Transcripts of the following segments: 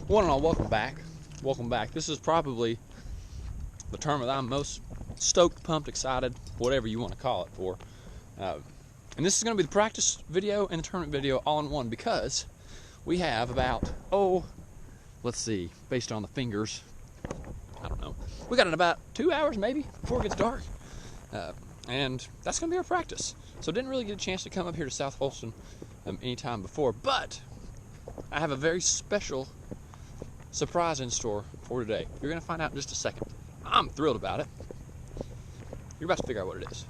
One and all, welcome back. Welcome back. This is probably the term that I'm most stoked, pumped, excited, whatever you want to call it for. And this is going to be the practice video and the tournament video all in one, because we have about, let's see, based on the fingers, I don't know. We got in about 2 hours maybe before it gets dark. And that's going to be our practice. So didn't really get a chance to come up here to South Holston anytime before, but I have a very special surprise in store for today. You're going to find out in just a second. I'm thrilled about it. You're about to figure out what it is.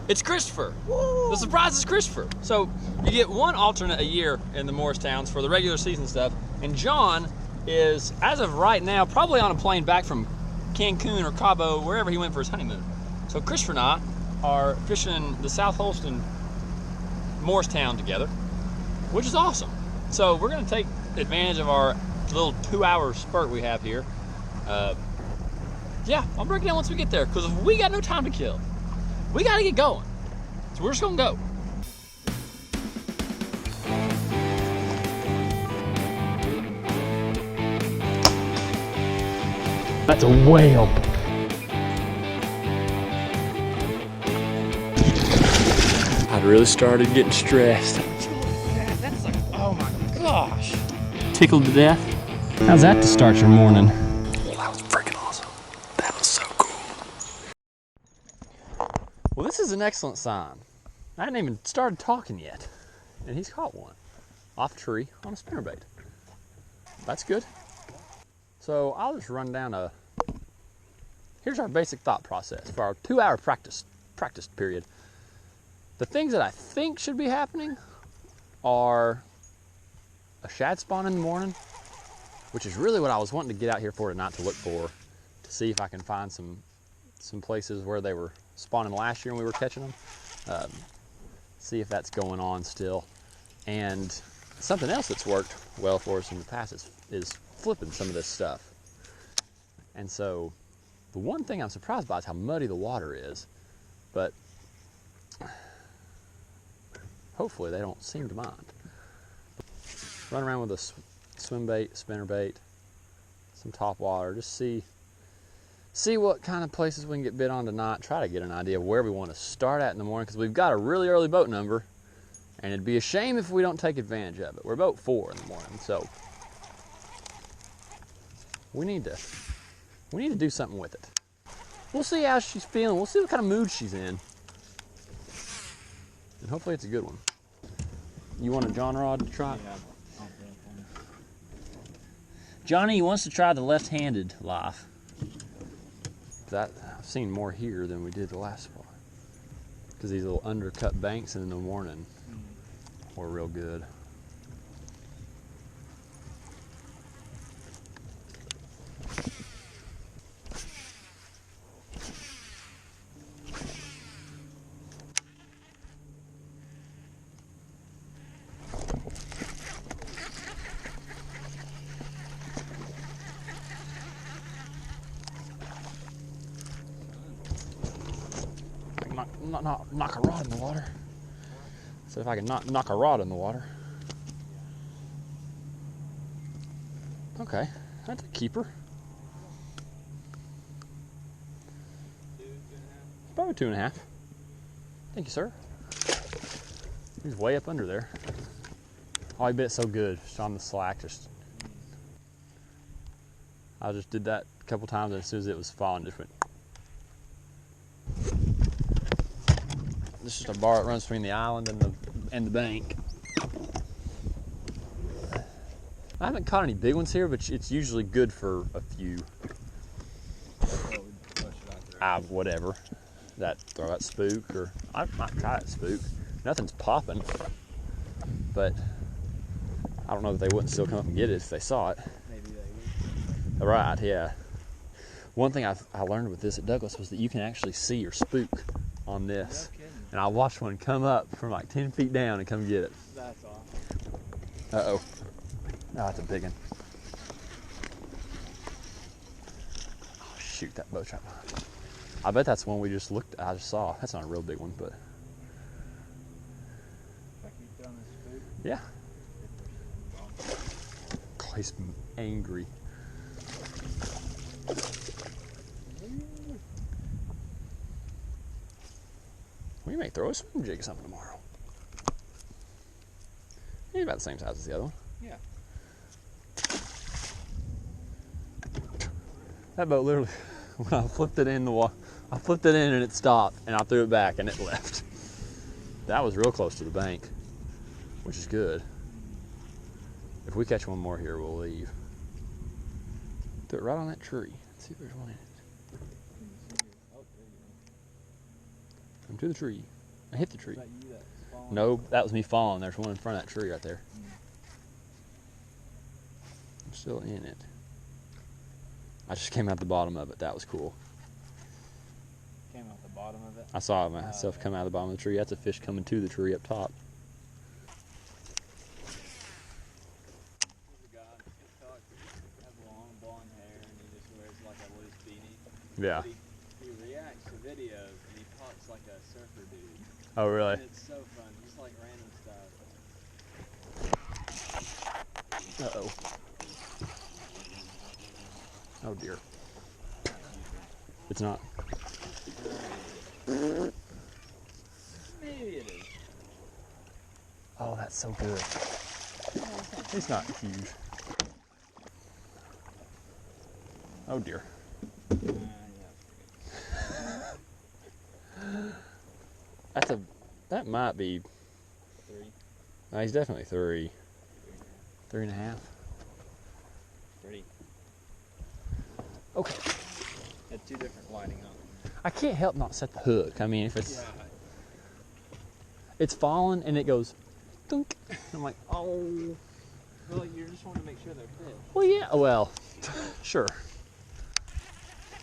It's Christopher. Woo! The surprise is Christopher. So you get one alternate a year in the Morristowns for the regular season stuff, and John is, as of right now, probably on a plane back from Cancun or Cabo, wherever he went for his honeymoon. So Christopher and I are fishing the South Holston Morristown together, which is awesome. So we're going to take advantage of our little 2-hour spurt we have here. Yeah, I'll break it down once we get there, because we got no time to kill. We got to get going. So we're just going to go. That's a whale. I really started getting stressed. That's like, oh my gosh. Tickled to death. How's that to start your morning? Well, that was freaking awesome. That was so cool. Well, this is an excellent sign. I hadn't even started talking yet, and he's caught one off a tree on a spinnerbait. That's good. So I'll just run down here's our basic thought process for our 2-hour practice period. The things that I think should be happening are a shad spawn in the morning, which is really what I was wanting to get out here for tonight to look for, to see if I can find some places where they were spawning last year when we were catching them. See if that's going on still. And something else that's worked well for us in the past is flipping some of this stuff. And so the one thing I'm surprised by is how muddy the water is, but hopefully they don't seem to mind. Run around with a swim bait, spinner bait, some top water, just see what kind of places we can get bit on tonight, try to get an idea of where we want to start at in the morning, because we've got a really early boat number, and it'd be a shame if we don't take advantage of it. We're boat 4 in the morning, so we need to do something with it. We'll see how she's feeling, we'll see what kind of mood she's in, and hopefully it's a good one. You want a John rod to try? Yeah. Johnny wants to try the left-handed life. I've seen more here than we did the last spot, because these little undercut banks in the morning were real good. Knock a rod in the water. So if I can knock a rod in the water. Okay, that's a keeper. Probably 2.5. Thank you, sir. He's way up under there. Oh, he bit so good, just on the slack. I just did that a couple times, and as soon as it was falling, just went. This is just a bar that runs between the island and the bank. I haven't caught any big ones here, but it's usually good for a few. Whatever. Throw that spook, or I might try that spook. Nothing's popping, but I don't know if they wouldn't still come up and get it if they saw it. Maybe they would. Right, yeah. One thing I learned with this at Douglas was that you can actually see your spook on this. And I watched one come up from like 10 feet down and come get it. That's awesome. Uh-oh. Oh, that's a big one. Oh, shoot, that boat's right behind. I bet that's one I just saw. That's not a real big one, but. If I keep throwing this spook. Yeah. he's angry. We may throw a swim jig or something tomorrow. He's about the same size as the other one. Yeah. That boat literally, when I flipped it in the water, I flipped it in and it stopped, and I threw it back and it left. That was real close to the bank, which is good. If we catch one more here, we'll leave. Throw it right on that tree. Let's see if there's one in it. Come to the tree. I hit the tree. Was that you that was falling? No, that was me falling. There's one in front of that tree right there. I'm still in it. I just came out the bottom of it. That was cool. Came out the bottom of it? I saw myself come out of the bottom of the tree. That's a fish coming to the tree up top. There's a guy on TikTok that has long blonde hair and he just wears like a loose beanie. Yeah. But he reacts to videos and he talks like a surfer dude. Oh, really? And it's so fun, just like random stuff. Uh-oh. Oh, dear. It's not. Maybe it is. Oh, that's so good. It's not huge. Oh, dear. That might be... 3. No, he's definitely 3. 3.5. 3. Okay. Had 2 different lighting on. I can't help not set the hook. I mean, if it's... Yeah. It's falling and it goes... Dunk. And I'm like, oh... Well, you just want to make sure they're fit. Well, yeah. Well, sure.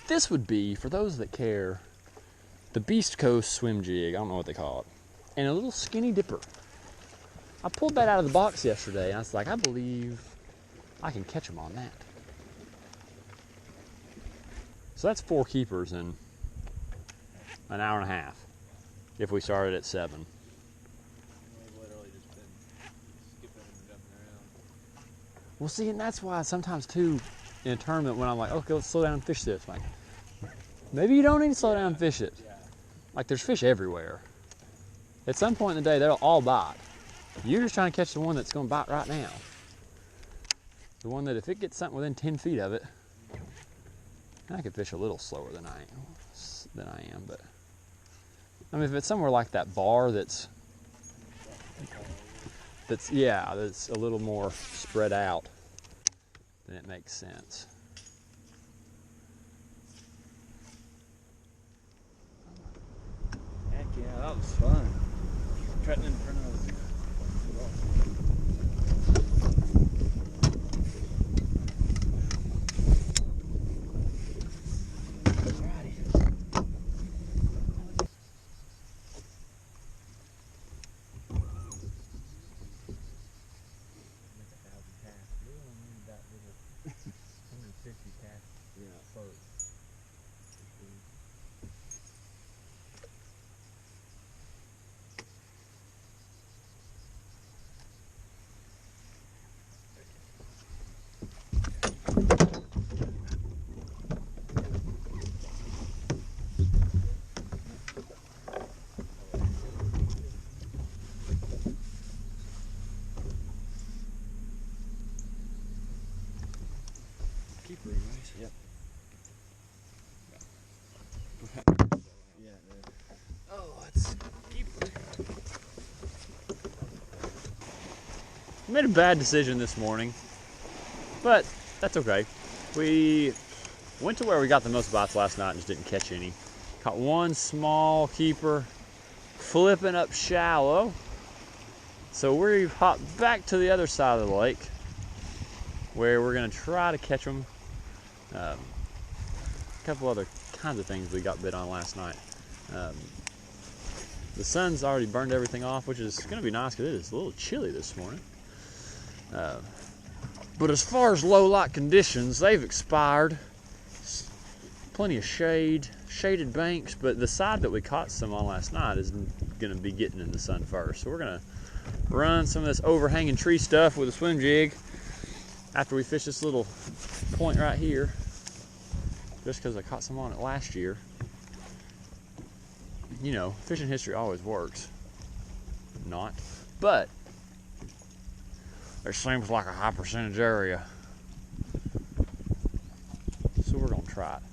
This would be, for those that care, the Beast Coast swim jig. I don't know what they call it. And a little skinny dipper. I pulled that out of the box yesterday, and I was like, I believe I can catch them on that. So that's 4 keepers in an hour and a half, if we started at 7. We've literally just been skipping and jumping around. Well, see, and that's why sometimes, too, in a tournament, when I'm like, okay, let's slow down and fish this. Like, maybe you don't need to slow down and fish it. Yeah. Like, there's fish everywhere. At some point in the day, they'll all bite. You're just trying to catch the one that's going to bite right now. The one that if it gets something within 10 feet of it, I could fish a little slower than I am, but I mean, if it's somewhere like that bar that's a little more spread out, then it makes sense. Heck yeah, that was fun. Treading in front of Keeper, right? Yep. Yeah, dude. Oh, let's keep. I made a bad decision this morning, but that's okay. We went to where we got the most bites last night and just didn't catch any. Caught one small keeper flipping up shallow. So we've hopped back to the other side of the lake where we're going to try to catch them. A couple other kinds of things we got bit on last night. The sun's already burned everything off, which is going to be nice because it is a little chilly this morning. But as far as low light conditions, they've expired. Plenty of shaded banks, but the side that we caught some on last night is going to be getting in the sun first. So we're going to run some of this overhanging tree stuff with a swim jig after we fish this little point right here, just because I caught some on it last year. You know, fishing history always works. Not. But there seems like a high percentage area. So we're gonna try it.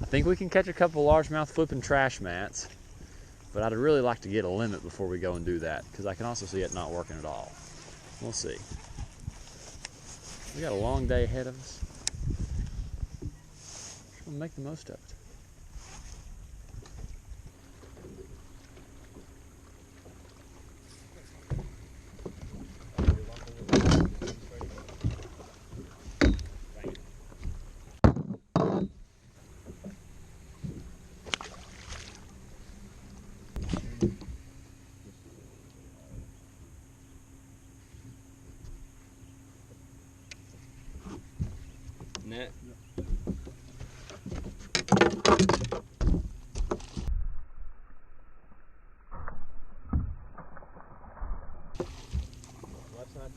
I think we can catch a couple largemouth flipping trash mats, but I'd really like to get a limit before we go and do that, because I can also see it not working at all. We'll see. We got a long day ahead of us. Just gonna make the most of it. Net. Left side.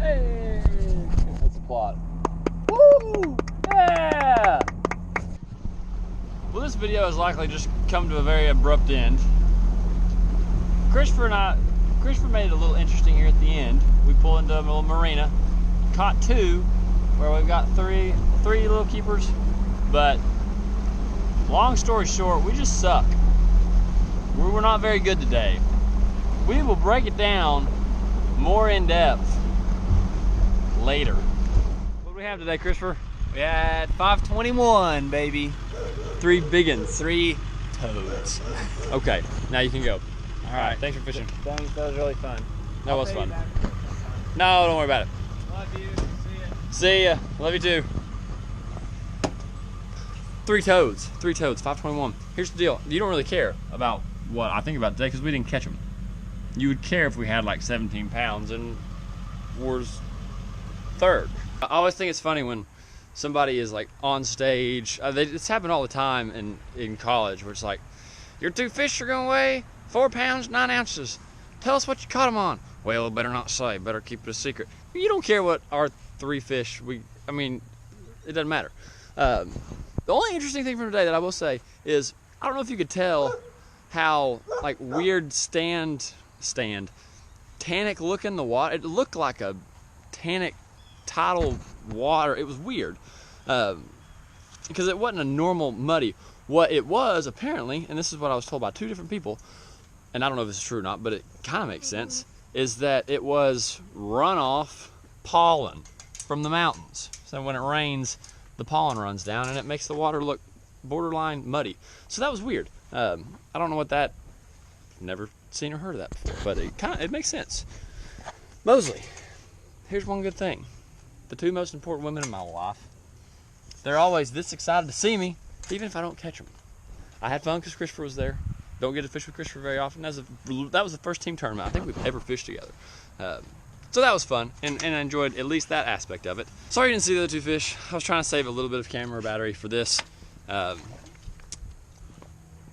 Hey, that's a plot. Woo! Yeah! Well, this video has likely just come to a very abrupt end. Christopher made it a little interesting here at the end. We pulled into a little marina, caught two, where we've got three little keepers, but long story short, we just suck. We were not very good today. We will break it down more in depth later. What do we have today, Christopher? We had 521, baby. 3 big ones. 3 toads. Okay, now you can go. All right, thanks for fishing. Thanks, that was really fun. That was fun. No, don't worry about it. Love you. See ya. See ya. Love you too. 3 toads. 521. Here's the deal. You don't really care about what I think about today because we didn't catch them. You would care if we had like 17 pounds and was third. I always think it's funny when somebody is like on stage. It's happened all the time in college where it's like, your 2 fish are going to weigh 4 pounds, 9 ounces. Tell us what you caught them on. Well, better not say. Better keep it a secret. You don't care what our 3 fish, I mean, it doesn't matter. The only interesting thing from today that I will say is, I don't know if you could tell how like weird tannic looking the water. It looked like a tannic tidal water. It was weird because it wasn't a normal muddy. What it was apparently, and this is what I was told by 2 different people, and I don't know if this is true or not, but it kind of makes sense, is that it was runoff pollen from the mountains. So when it rains, the pollen runs down and it makes the water look borderline muddy. So that was weird. I don't know what that, never seen or heard of that before, but it makes sense. Mosley, here's one good thing. The 2 most important women in my life, they're always this excited to see me, even if I don't catch them. I had fun because Christopher was there. Don't get to fish with Christopher very often. That was the first team tournament I think we've ever fished together. So that was fun, and I enjoyed at least that aspect of it. Sorry you didn't see the other 2 fish. I was trying to save a little bit of camera battery for this. And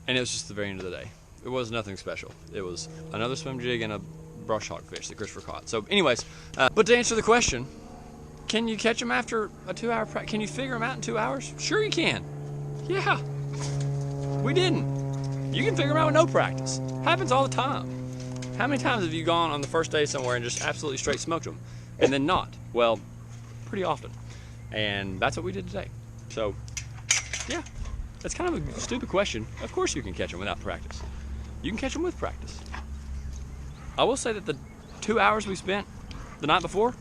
it was just the very end of the day. It was nothing special. It was another swim jig and a brush hog fish that Christopher caught. So anyways, but to answer the question, can you catch them after a 2-hour practice? Can you figure them out in 2 hours? Sure you can. Yeah. We didn't. You can figure them out with no practice. Happens all the time. How many times have you gone on the first day somewhere and just absolutely straight smoked them and then not? Well, pretty often. And that's what we did today. So, yeah, that's kind of a stupid question. Of course you can catch them without practice. You can catch them with practice. I will say that the 2 hours we spent the night before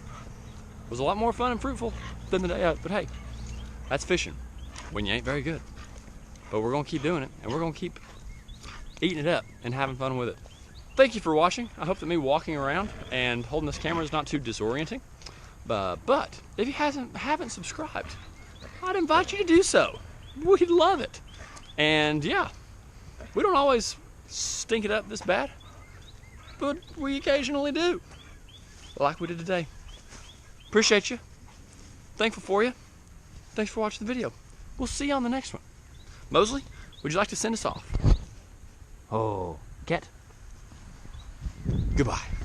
was a lot more fun and fruitful than the day out. But hey, that's fishing when you ain't very good. But we're gonna keep doing it, and we're gonna keep eating it up and having fun with it. Thank you for watching. I hope that me walking around and holding this camera is not too disorienting. But if you haven't subscribed, I'd invite you to do so. We'd love it. And yeah, We don't always stink it up this bad, but we occasionally do, like we did today. Appreciate you. Thankful for you. Thanks for watching the video. We'll see you on the next one. Mosley, would you like to send us off? Oh, Cat. Goodbye.